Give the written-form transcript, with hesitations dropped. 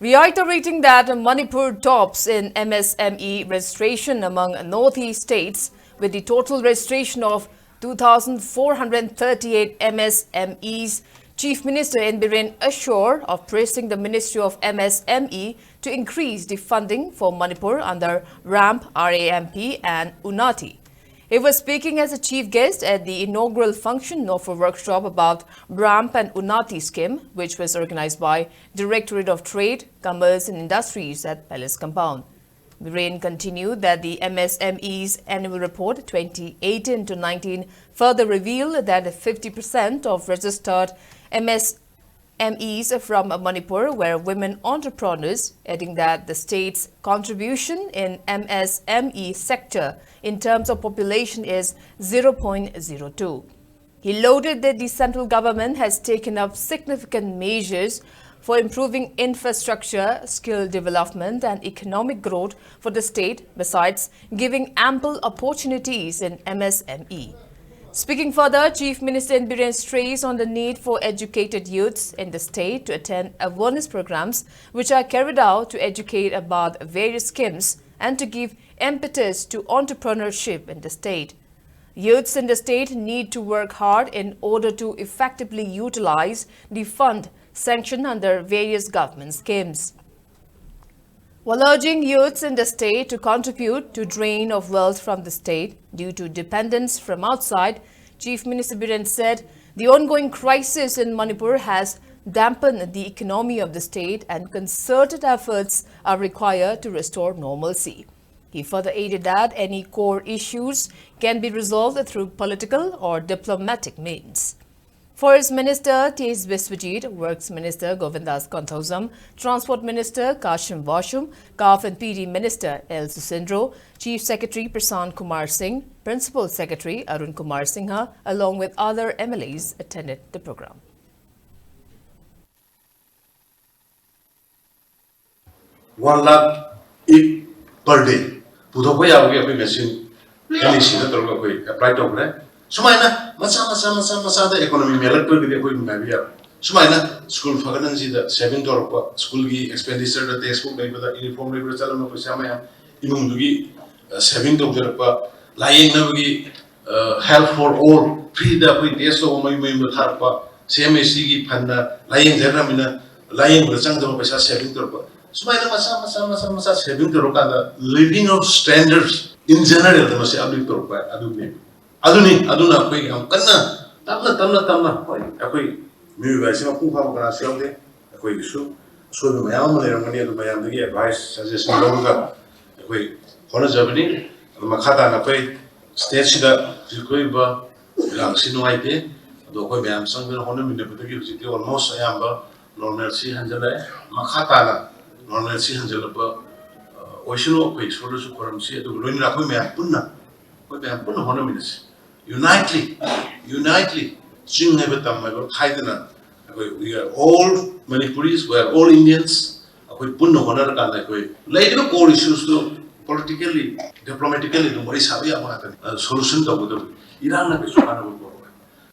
reiterating that Manipur tops in MSME registration among northeast states with the total registration of 2,438 MSMEs. Chief Minister Biren assured of pressing the Ministry of MSME to increase the funding for Manipur under RAMP, and UNATI. He was speaking as a chief guest at the inaugural function of a workshop about RAMP and UNATI scheme, which was organized by Directorate of Trade, Commerce and Industries at Palace Compound. Biren continued that the MSME's annual report 2018-19 further revealed that 50% of registered MSMEs from Manipur were women entrepreneurs, adding that the state's contribution in MSME sector in terms of population is 0.02. He lauded that the central government has taken up significant measures for improving infrastructure, skill development and economic growth for the state, besides giving ample opportunities in MSME. Speaking further, Chief Minister Biren stressed on the need for educated youths in the state to attend awareness programs which are carried out to educate about various schemes and to give impetus to entrepreneurship in the state. Youths in the state need to work hard in order to effectively utilize the fund sanctioned under various government schemes. While urging youths in the state to contribute to drain of wealth from the state due to dependence from outside, Chief Minister Biren said the ongoing crisis in Manipur has dampened the economy of the state and concerted efforts are required to restore normalcy. He further added that any core issues can be resolved through political or diplomatic means. Forest Minister T.S. Biswajit, Works Minister Govindas Kanthozam, Transport Minister Kashim Washum, CAF and PD Minister L. Susindro, Chief Secretary Prasan Kumar Singh, Principal Secretary Arun Kumar Singha, along with other MLAs attended the program. One lakh per day. Pudhoya we machine. Apply to Sumaina, Masa, the economy, Melatonin, the Mavia. Sumaina, school faculty, the $7 school expenditure, the textbook, the uniform labor, Salamaya, Imungi, $7 lying Navi, help for all, free the pre-test of my member Harpa, CMAC, Panda, lying Zeramina, lying with the Sangha $7. Sumaina, Masa, $7, living of standards in general, the Masa Abdul Aduna Quay, Tamna, Aquay, Mugasima Puha, Shelby, Aquay Soup, so the Mayam, the Mayam, the advice, suggestion, Aquay, Honor Germany, Makata, and Aquay, Stage the Zukuiba, Langsino Ide, the Quayam, some honor in the particular city, almost Ayamba, Normal C. Angela, Makata, Normal C. Angela, Oceano, Quay, Solos of Coramsi, the Luina Quimea Puna, Quayam Puna Honor Ministry. Unitely, Jing never done my we are all Manipuris, we are all Indians. We put no honor and like we later core issues to politically, diplomatically, the Morisavia solution to Iran.